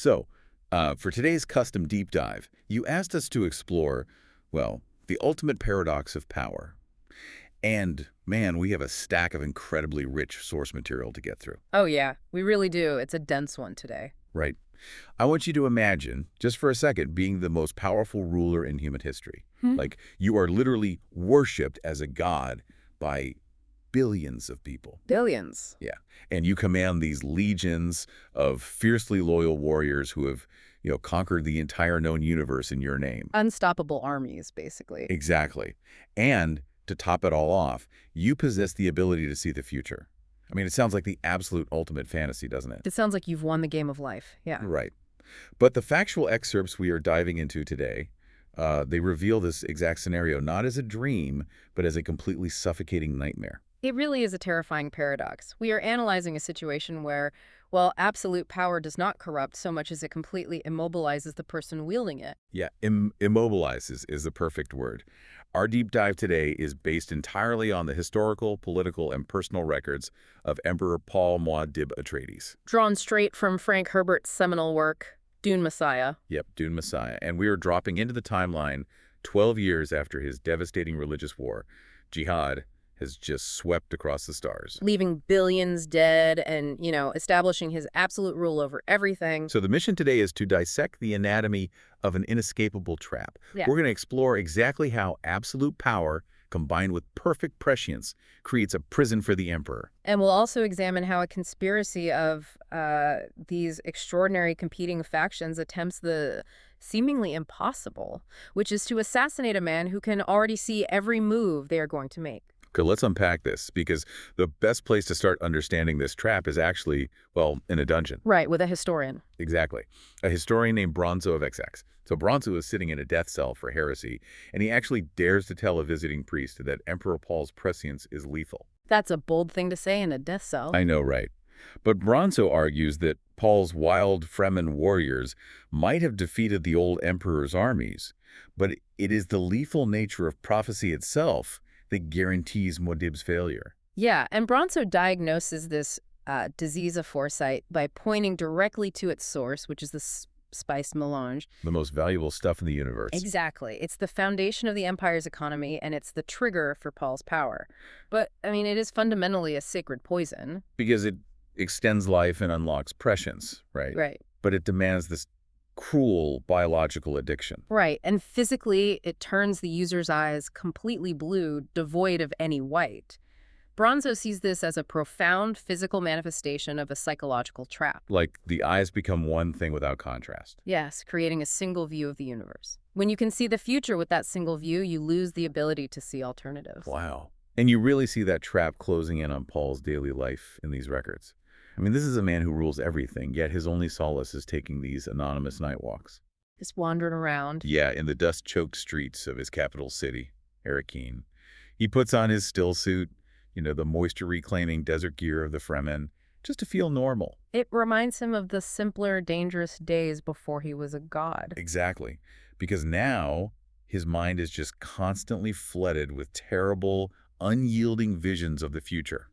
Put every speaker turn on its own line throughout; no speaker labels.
So, for today's custom deep dive, you asked us to explore, well, the ultimate paradox of power. And, man, we have a stack of incredibly rich source material to get through.
Oh, yeah, we really do. It's a dense one today.
Right. I want you to imagine, just for a second, being the most powerful ruler in human history.
Hmm?
Like, you are literally worshipped as a god by billions of people.
Billions.
Yeah. And you command these legions of fiercely loyal warriors who have, conquered the entire known universe in your name.
Unstoppable armies, basically.
Exactly. And to top it all off, you possess the ability to see the future. I mean, it sounds like the absolute ultimate fantasy, doesn't it?
It sounds like you've won the game of life. Yeah.
Right. But the factual excerpts we are diving into today, they reveal this exact scenario not as a dream, but as a completely suffocating nightmare.
It really is a terrifying paradox. We are analyzing a situation where, well, absolute power does not corrupt so much as it completely immobilizes the person wielding it.
Yeah, immobilizes is the perfect word. Our deep dive today is based entirely on the historical, political, and personal records of Emperor Paul Muad'Dib Atreides.
Drawn straight from Frank Herbert's seminal work, Dune Messiah.
Yep, Dune Messiah. And we are dropping into the timeline 12 years after his devastating religious war. Jihad has just swept across the stars.
Leaving billions dead and, establishing his absolute rule over everything.
So the mission today is to dissect the anatomy of an inescapable trap.
Yeah.
We're going to explore exactly how absolute power, combined with perfect prescience, creates a prison for the emperor.
And we'll also examine how a conspiracy of these extraordinary competing factions attempts the seemingly impossible, which is to assassinate a man who can already see every move they are going to make.
Okay, let's unpack this, because the best place to start understanding this trap is actually, well, in a dungeon.
Right, with a historian.
Exactly. A historian named Bronzo of XX. So Bronzo is sitting in a death cell for heresy, and he actually dares to tell a visiting priest that Emperor Paul's prescience is lethal.
That's a bold thing to say in a death cell.
I know, right? But Bronzo argues that Paul's wild Fremen warriors might have defeated the old emperor's armies, but it is the lethal nature of prophecy itself that guarantees Muad'Dib's failure.
Yeah, and Bronzo diagnoses this disease of foresight by pointing directly to its source, which is the spiced melange.
The most valuable stuff in the universe.
Exactly. It's the foundation of the empire's economy, and it's the trigger for Paul's power. But, I mean, it is fundamentally a sacred poison.
Because it extends life and unlocks prescience, right?
Right.
But it demands this cruel biological addiction.
Right, and physically, it turns the user's eyes completely blue, devoid of any white. Bronzo sees this as a profound physical manifestation of a psychological trap.
Like the eyes become one thing without contrast.
Yes, creating a single view of the universe. When you can see the future with that single view, you lose the ability to see alternatives.
Wow. And you really see that trap closing in on Paul's daily life in these records. I mean, this is a man who rules everything, yet his only solace is taking these anonymous night walks.
Just wandering around.
Yeah, in the dust-choked streets of his capital city, Arrakeen. He puts on his still suit, the moisture-reclaiming desert gear of the Fremen, just to feel normal.
It reminds him of the simpler, dangerous days before he was a god.
Exactly. Because now his mind is just constantly flooded with terrible, unyielding visions of the future.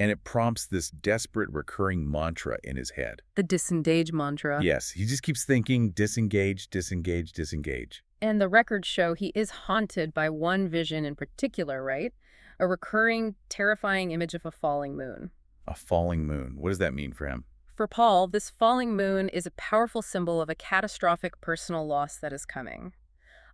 And it prompts this desperate recurring mantra in his head.
The disengage mantra.
Yes, he just keeps thinking, disengage, disengage, disengage.
And the records show he is haunted by one vision in particular, right? A recurring, terrifying image of a falling moon.
A falling moon. What does that mean for him?
For Paul, this falling moon is a powerful symbol of a catastrophic personal loss that is coming.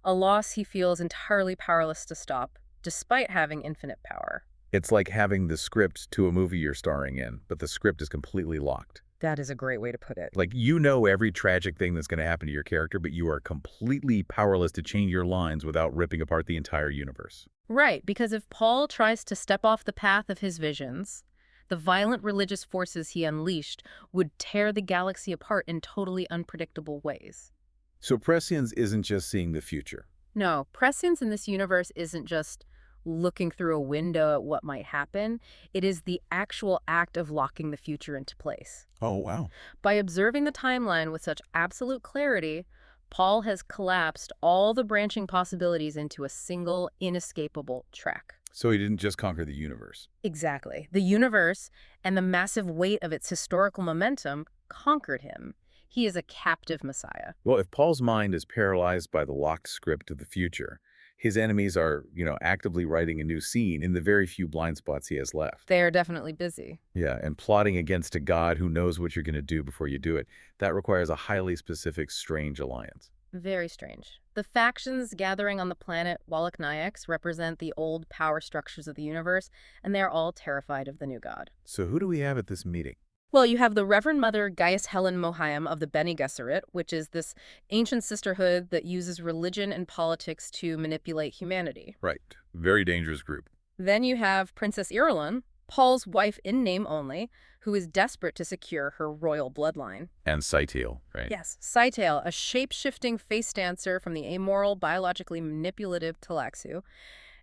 A loss he feels entirely powerless to stop, despite having infinite power.
It's like having the script to a movie you're starring in, but the script is completely locked.
That is a great way to put it.
Like, you know every tragic thing that's going to happen to your character, but you are completely powerless to change your lines without ripping apart the entire universe.
Right, because if Paul tries to step off the path of his visions, the violent religious forces he unleashed would tear the galaxy apart in totally unpredictable ways.
So prescience isn't just seeing the future.
No, prescience in this universe isn't just looking through a window at what might happen. It is the actual act of locking the future into place.
Oh, wow.
By observing the timeline with such absolute clarity, Paul has collapsed all the branching possibilities into a single, inescapable track.
So he didn't just conquer the universe.
Exactly. The universe and the massive weight of its historical momentum conquered him. He is a captive messiah.
Well, if Paul's mind is paralyzed by the locked script of the future, his enemies are, actively writing a new scene in the very few blind spots he has left.
They are definitely busy.
Yeah, and plotting against a god who knows what you're going to do before you do it, that requires a highly specific, strange alliance.
Very strange. The factions gathering on the planet Wallach Nyax represent the old power structures of the universe, and they are all terrified of the new god.
So who do we have at this meeting?
Well, you have the Reverend Mother Gaius Helen Mohiam of the Bene Gesserit, which is this ancient sisterhood that uses religion and politics to manipulate humanity.
Right. Very dangerous group.
Then you have Princess Irulan, Paul's wife in name only, who is desperate to secure her royal bloodline.
And Cytiel, right?
Yes, Cytael, a shape-shifting face dancer from the amoral, biologically manipulative Talaxu.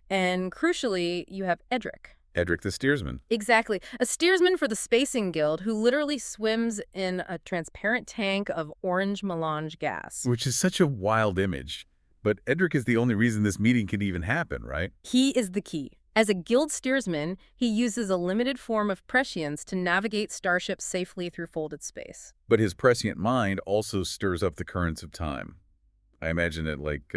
And crucially, you have Edric.
Edric the Steersman.
Exactly. A steersman for the Spacing Guild who literally swims in a transparent tank of orange melange gas.
Which is such a wild image. But Edric is the only reason this meeting can even happen, right?
He is the key. As a guild steersman, he uses a limited form of prescience to navigate starships safely through folded space.
But his prescient mind also stirs up the currents of time. I imagine it like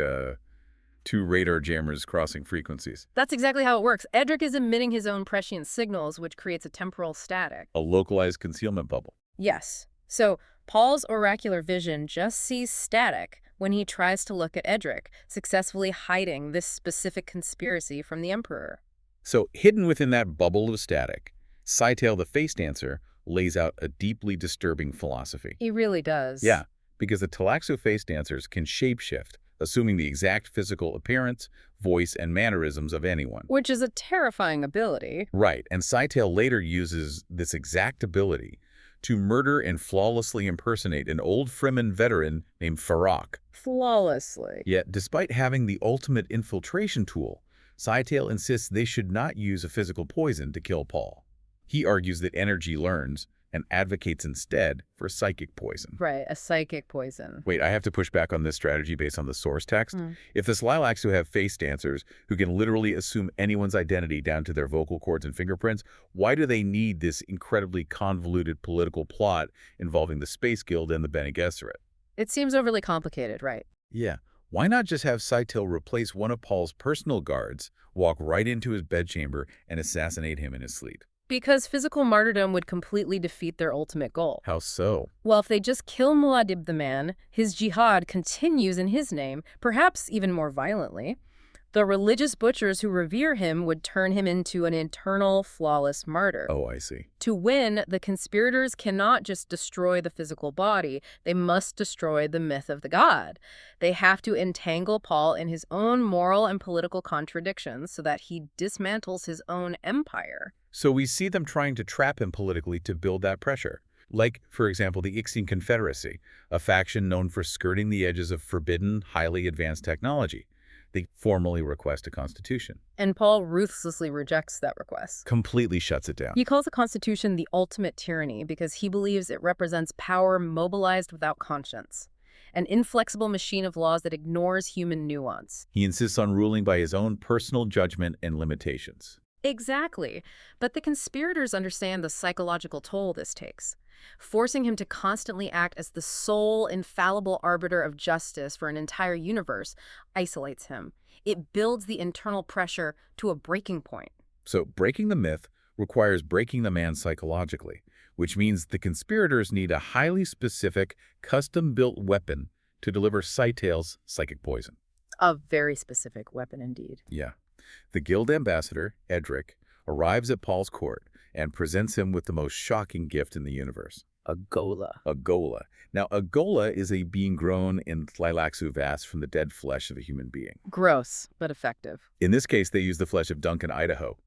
two radar jammers crossing frequencies.
That's exactly how it works. Edric is emitting his own prescient signals, which creates a temporal static.
A localized concealment bubble.
Yes. So Paul's oracular vision just sees static when he tries to look at Edric, successfully hiding this specific conspiracy from the Emperor.
So, hidden within that bubble of static, Cytael the Face Dancer lays out a deeply disturbing philosophy.
He really does.
Yeah, because the Talaxo Face Dancers can shapeshift, assuming the exact physical appearance, voice, and mannerisms of anyone.
Which is a terrifying ability.
Right, and Cytael later uses this exact ability to murder and flawlessly impersonate an old Fremen veteran named Farak.
Flawlessly.
Yet, despite having the ultimate infiltration tool, Cytael insists they should not use a physical poison to kill Paul. He argues that energy learns and advocates instead for psychic poison.
Right, a psychic poison.
Wait, I have to push back on this strategy based on the source text. If the Slilaxu have face dancers who can literally assume anyone's identity down to their vocal cords and fingerprints, why do they need this incredibly convoluted political plot involving the Space Guild and the Bene Gesserit?
It seems overly complicated, right?
Yeah. Why not just have Cytael replace one of Paul's personal guards, walk right into his bedchamber, and assassinate him in his sleep?
Because physical martyrdom would completely defeat their ultimate goal.
How so?
Well, if they just kill Muad'Dib the man, his jihad continues in his name, perhaps even more violently. The religious butchers who revere him would turn him into an eternal, flawless martyr.
Oh, I see.
To win, the conspirators cannot just destroy the physical body. They must destroy the myth of the god. They have to entangle Paul in his own moral and political contradictions so that he dismantles his own empire.
So we see them trying to trap him politically to build that pressure. Like, for example, the Ixian Confederacy, a faction known for skirting the edges of forbidden, highly advanced technology. They formally request a constitution.
And Paul ruthlessly rejects that request.
Completely shuts it down.
He calls the Constitution the ultimate tyranny because he believes it represents power mobilized without conscience, an inflexible machine of laws that ignores human nuance.
He insists on ruling by his own personal judgment and limitations.
Exactly. But the conspirators understand the psychological toll this takes. Forcing him to constantly act as the sole infallible arbiter of justice for an entire universe isolates him. It builds the internal pressure to a breaking point.
So breaking the myth requires breaking the man psychologically, which means the conspirators need a highly specific, custom-built weapon to deliver Cytael's psychic poison.
A very specific weapon indeed.
Yeah. The guild ambassador, Edric, arrives at Paul's court and presents him with the most shocking gift in the universe.
A gola.
A gola. Now, a gola is a being grown in Tlilaxu Vas from the dead flesh of a human being.
Gross, but effective.
In this case, they use the flesh of Duncan Idaho,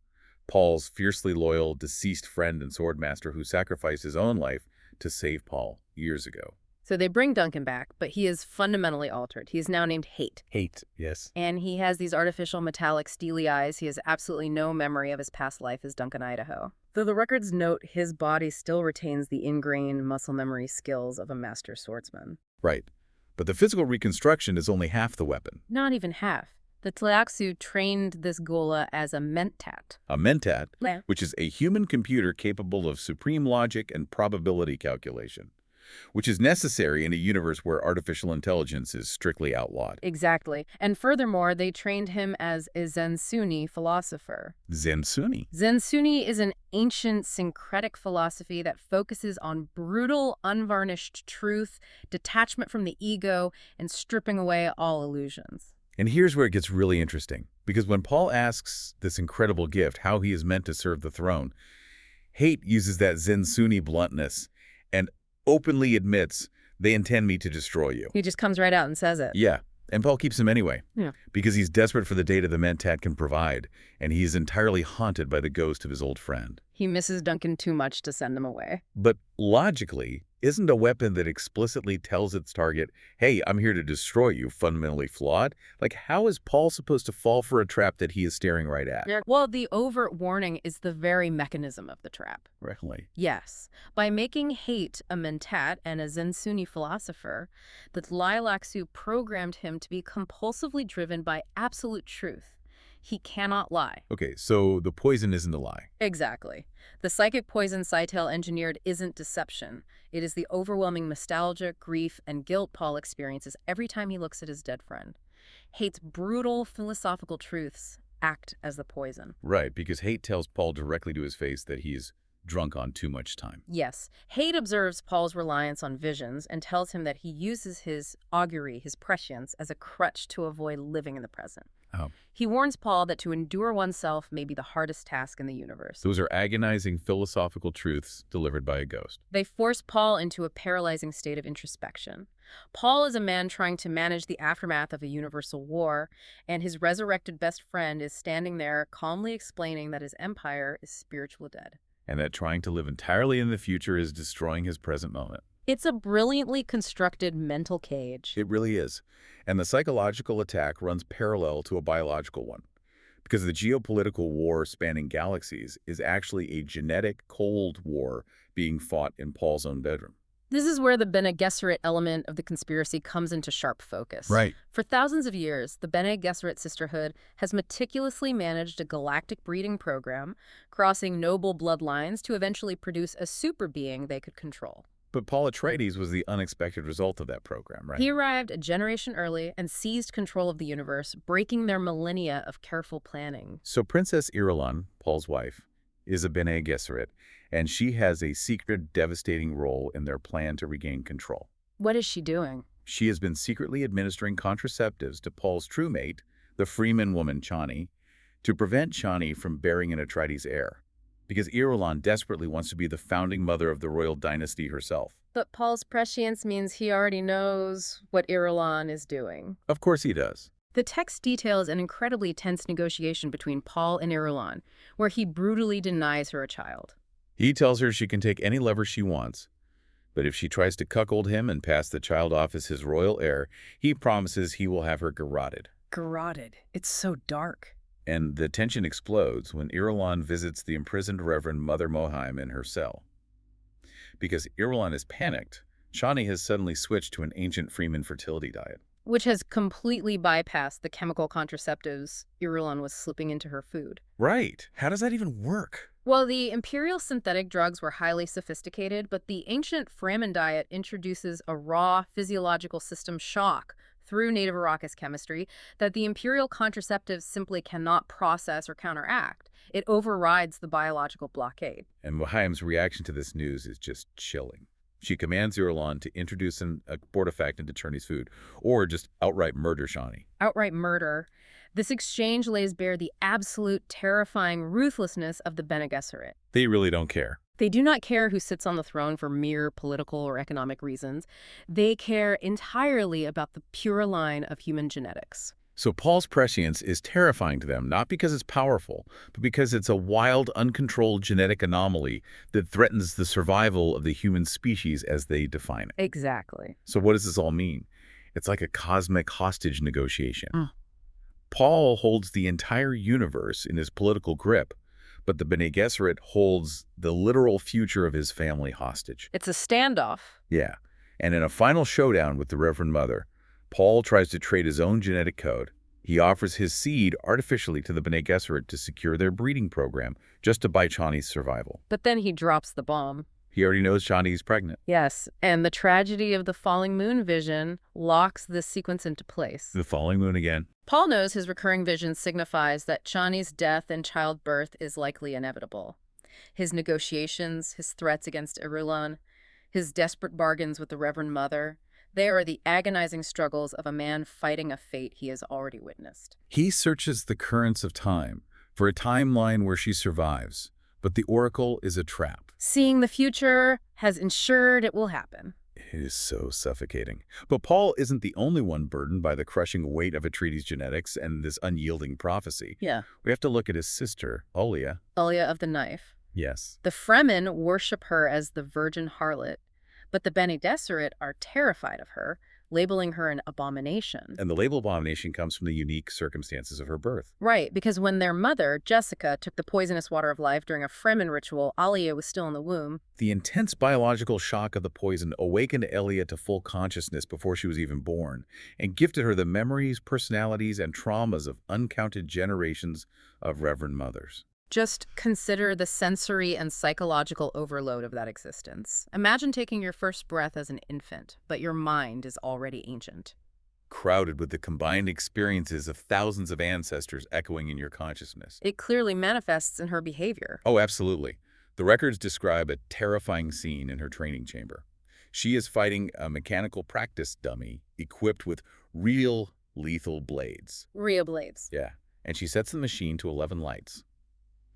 Paul's fiercely loyal, deceased friend and swordmaster who sacrificed his own life to save Paul years ago.
So they bring Duncan back, but he is fundamentally altered. He is now named Hate.
Hate, yes.
And he has these artificial metallic steely eyes. He has absolutely no memory of his past life as Duncan Idaho. Though the records note his body still retains the ingrained muscle memory skills of a master swordsman.
Right. But the physical reconstruction is only half the weapon.
Not even half. The Tlaxu trained this Gola as a mentat.
A mentat,
Yeah.
which is a human computer capable of supreme logic and probability calculation. which is necessary in a universe where artificial intelligence is strictly outlawed.
Exactly. And furthermore, they trained him as a Zen Sunni philosopher.
Zen Sunni.
Zen Sunni is an ancient syncretic philosophy that focuses on brutal, unvarnished truth, detachment from the ego, and stripping away all illusions.
And here's where it gets really interesting, because when Paul asks this incredible gift how he is meant to serve the throne, Hate uses that Zen Sunni bluntness and openly admits, they intend me to destroy you.
He just comes right out and says it.
Yeah, and Paul keeps him anyway.
Yeah.
Because he's desperate for the data the Mentat can provide, and he's entirely haunted by the ghost of his old friend.
He misses Duncan too much to send him away.
But logically, isn't a weapon that explicitly tells its target, hey, I'm here to destroy you, fundamentally flawed? Like, how is Paul supposed to fall for a trap that he is staring right at?
Yeah. Well, the overt warning is the very mechanism of the trap.
Really?
Yes. By making Hate a Mentat and a Zen Sunni philosopher, the Lilaxu programmed him to be compulsively driven by absolute truth. He cannot lie.
Okay, so the poison isn't a lie.
Exactly. The psychic poison Scytale engineered isn't deception. It is the overwhelming nostalgia, grief, and guilt Paul experiences every time he looks at his dead friend. Hate's brutal philosophical truths act as the poison.
Right, because Hate tells Paul directly to his face that he's drunk on too much time.
Yes. Hate observes Paul's reliance on visions and tells him that he uses his augury, his prescience, as a crutch to avoid living in the present.
Oh.
He warns Paul that to endure oneself may be the hardest task in the universe.
Those are agonizing philosophical truths delivered by a ghost.
They force Paul into a paralyzing state of introspection. Paul is a man trying to manage the aftermath of a universal war, and his resurrected best friend is standing there calmly explaining that his empire is spiritually dead.
And that trying to live entirely in the future is destroying his present moment.
It's a brilliantly constructed mental cage.
It really is. And the psychological attack runs parallel to a biological one, because the geopolitical war spanning galaxies is actually a genetic Cold War being fought in Paul's own bedroom.
This is where the Bene Gesserit element of the conspiracy comes into sharp focus.
Right.
For thousands of years, the Bene Gesserit sisterhood has meticulously managed a galactic breeding program, crossing noble bloodlines to eventually produce a super being they could control.
But Paul Atreides was the unexpected result of that program, right?
He arrived a generation early and seized control of the universe, breaking their millennia of careful planning.
So Princess Irulan, Paul's wife, is a Bene Gesserit, and she has a secret, devastating role in their plan to regain control.
What is she doing?
She has been secretly administering contraceptives to Paul's true mate, the Freeman woman Chani, to prevent Chani from bearing an Atreides heir, because Irulan desperately wants to be the founding mother of the royal dynasty herself.
But Paul's prescience means he already knows what Irulan is doing.
Of course he does.
The text details an incredibly tense negotiation between Paul and Irulan, where he brutally denies her a child.
He tells her she can take any lover she wants, but if she tries to cuckold him and pass the child off as his royal heir, he promises he will have her garroted.
Garroted. It's so dark.
And the tension explodes when Irulan visits the imprisoned Reverend Mother Mohaim in her cell. Because Irulan is panicked, Chani has suddenly switched to an ancient Freeman fertility diet.
Which has completely bypassed the chemical contraceptives Irulan was slipping into her food.
Right. How does that even work?
Well, the imperial synthetic drugs were highly sophisticated, but the ancient Fremen diet introduces a raw physiological system shock through native Arrakis chemistry that the imperial contraceptives simply cannot process or counteract. It overrides the biological blockade.
And Mohaim's reaction to this news is just chilling. She commands Irulan to introduce an abortifacient into Chani's food, or just outright murder Chani.
Outright murder. This exchange lays bare the absolute terrifying ruthlessness of the Bene Gesserit.
They really don't care.
They do not care who sits on the throne for mere political or economic reasons. They care entirely about the pure line of human genetics.
So Paul's prescience is terrifying to them, not because it's powerful, but because it's a wild, uncontrolled genetic anomaly that threatens the survival of the human species as they define it.
Exactly.
So what does this all mean? It's like a cosmic hostage negotiation.
Mm.
Paul holds the entire universe in his political grip, but the Bene Gesserit holds the literal future of his family hostage.
It's a standoff.
Yeah, and in a final showdown with the Reverend Mother, Paul tries to trade his own genetic code. He offers his seed artificially to the Bene Gesserit to secure their breeding program, just to buy Chani's survival.
But then he drops the bomb.
He already knows Shani's pregnant.
Yes, and the tragedy of the falling moon vision locks this sequence into place.
The falling moon again.
Paul knows his recurring vision signifies that Chani's death and childbirth is likely inevitable. His negotiations, his threats against Irulan, his desperate bargains with the Reverend Mother, they are the agonizing struggles of a man fighting a fate he has already witnessed.
He searches the currents of time for a timeline where she survives, but the Oracle is a trap.
Seeing the future has ensured it will happen.
It is so suffocating. But Paul isn't the only one burdened by the crushing weight of Atreides' genetics and this unyielding prophecy.
Yeah.
We have to look at his sister, Olia.
Olia of the Knife.
Yes.
The Fremen worship her as the virgin harlot, but the Bene Gesserit are terrified of her, labeling her an abomination.
And the label abomination comes from the unique circumstances of her birth.
Right, because when their mother, Jessica, took the poisonous water of life during a Fremen ritual, Alia was still in the womb.
The intense biological shock of the poison awakened Elia to full consciousness before she was even born, and gifted her the memories, personalities, and traumas of uncounted generations of Reverend Mothers.
Just consider the sensory and psychological overload of that existence. Imagine taking your first breath as an infant, but your mind is already ancient.
Crowded with the combined experiences of thousands of ancestors echoing in your consciousness.
It clearly manifests in her behavior.
Oh, absolutely. The records describe a terrifying scene in her training chamber. She is fighting a mechanical practice dummy equipped with real lethal blades.
Real blades.
Yeah, and she sets the machine to 11 lights,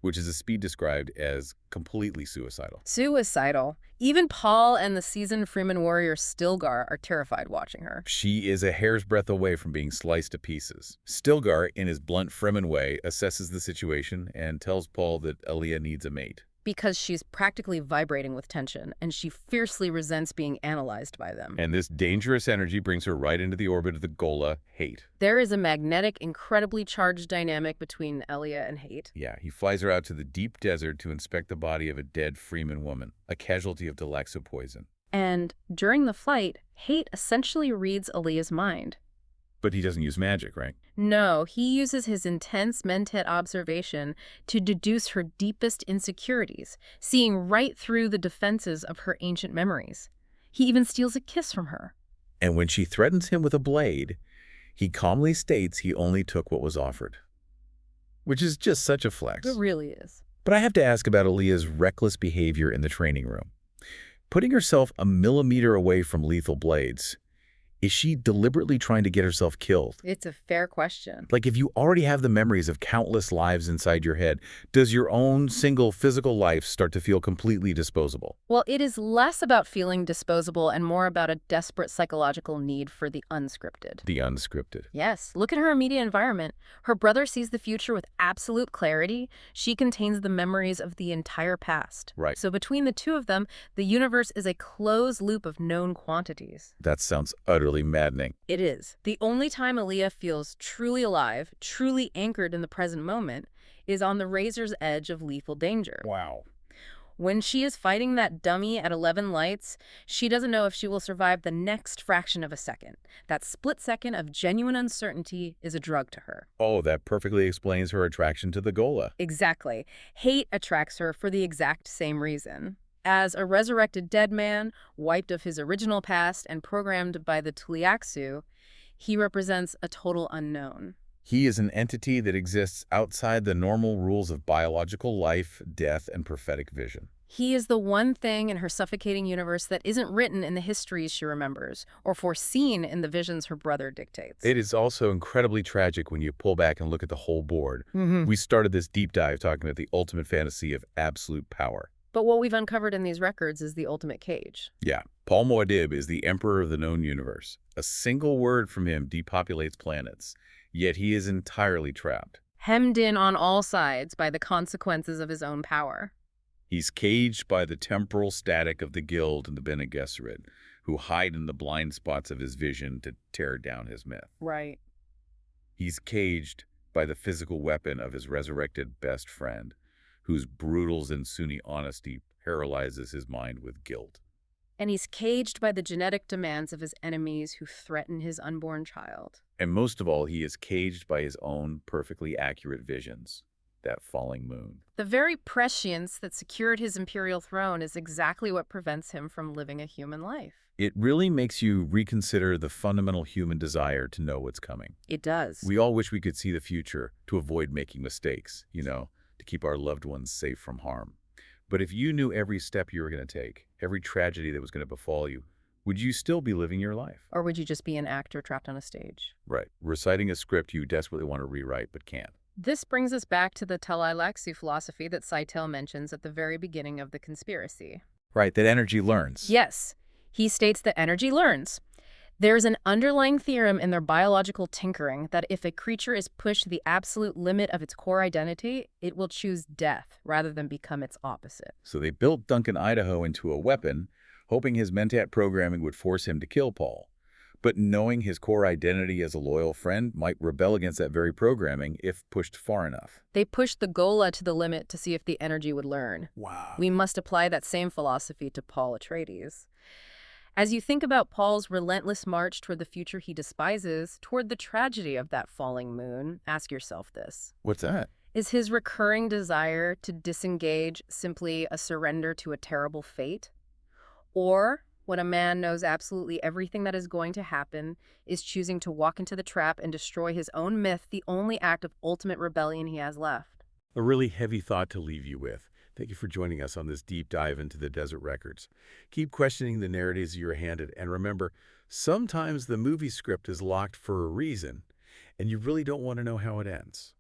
which is a speed described as completely suicidal.
Suicidal. Even Paul and the seasoned Freeman warrior Stilgar are terrified watching her.
She is a hair's breadth away from being sliced to pieces. Stilgar, in his blunt Fremen way, assesses the situation and tells Paul that Elia needs a mate.
Because she's practically vibrating with tension, and she fiercely resents being analyzed by them.
And this dangerous energy brings her right into the orbit of the Gola, Hate.
There is a magnetic, incredibly charged dynamic between Elia and Hate.
Yeah, he flies her out to the deep desert to inspect the body of a dead Freeman woman, a casualty of Delaxo poison.
And during the flight, Hate essentially reads Elia's mind.
But he doesn't use magic, right?
No, he uses his intense mentat observation to deduce her deepest insecurities, seeing right through the defenses of her ancient memories. He even steals a kiss from her.
And when she threatens him with a blade, he calmly states he only took what was offered. Which is just such a flex.
It really is.
But I have to ask about Elia's reckless behavior in the training room. Putting herself a millimeter away from lethal blades, is she deliberately trying to get herself killed?
It's a fair question.
Like, if you already have the memories of countless lives inside your head, does your own single physical life start to feel completely disposable?
Well, it is less about feeling disposable and more about a desperate psychological need for the unscripted.
The unscripted.
Yes, look at her immediate environment. Her brother sees the future with absolute clarity. She contains the memories of the entire past.
Right.
So between the two of them, the universe is a closed loop of known quantities.
That sounds utterly maddening.
It is. The only time Elia feels truly alive, truly anchored in the present moment, is on the razor's edge of lethal danger.
Wow.
When she is fighting that dummy at 11 lights, she doesn't know if she will survive the next fraction of a second. That split second of genuine uncertainty is a drug to her.
Oh, that perfectly explains her attraction to the Gola.
Exactly. Hate attracts her for the exact same reason. As a resurrected dead man, wiped of his original past and programmed by the Tliaxu, he represents a total unknown.
He is an entity that exists outside the normal rules of biological life, death, and prophetic vision.
He is the one thing in her suffocating universe that isn't written in the histories she remembers, or foreseen in the visions her brother dictates.
It is also incredibly tragic when you pull back and look at the whole board.
Mm-hmm.
We started this deep dive talking about the ultimate fantasy of absolute power.
But what we've uncovered in these records is the ultimate cage.
Yeah, Paul Muad'Dib is the emperor of the known universe. A single word from him depopulates planets, yet he is entirely trapped.
Hemmed in on all sides by the consequences of his own power.
He's caged by the temporal static of the Guild and the Bene Gesserit, who hide in the blind spots of his vision to tear down his myth.
Right.
He's caged by the physical weapon of his resurrected best friend, whose brutal Zensunni honesty paralyzes his mind with guilt.
And he's caged by the genetic demands of his enemies who threaten his unborn child.
And most of all, he is caged by his own perfectly accurate visions. that falling moon.
The very prescience that secured his imperial throne is exactly what prevents him from living a human life.
It really makes you reconsider the fundamental human desire to know what's coming.
It does.
We all wish we could see the future to avoid making mistakes, to keep our loved ones safe from harm. But if you knew every step you were going to take, every tragedy that was going to befall you, would you still be living your life?
Or would you just be an actor trapped on a stage?
Right. Reciting a script you desperately want to rewrite but can't.
This brings us back to the Talailaxu philosophy that Seitel mentions at the very beginning of The Conspiracy.
Right, that energy learns.
Yes, he states that energy learns. There's an underlying theorem in their biological tinkering that if a creature is pushed to the absolute limit of its core identity, it will choose death rather than become its opposite.
So they built Duncan Idaho into a weapon, hoping his mentat programming would force him to kill Paul. But knowing his core identity as a loyal friend might rebel against that very programming if pushed far enough.
They pushed the Gola to the limit to see if the energy would learn.
Wow.
We must apply that same philosophy to Paul Atreides. As you think about Paul's relentless march toward the future he despises, toward the tragedy of that falling moon, ask yourself this.
What's that?
Is his recurring desire to disengage simply a surrender to a terrible fate? Or, when a man knows absolutely everything that is going to happen, is choosing to walk into the trap and destroy his own myth, the only act of ultimate rebellion he has left?
A really heavy thought to leave you with. Thank you for joining us on this deep dive into the Desert Records. Keep questioning the narratives you're handed, and remember, sometimes the movie script is locked for a reason, and you really don't want to know how it ends.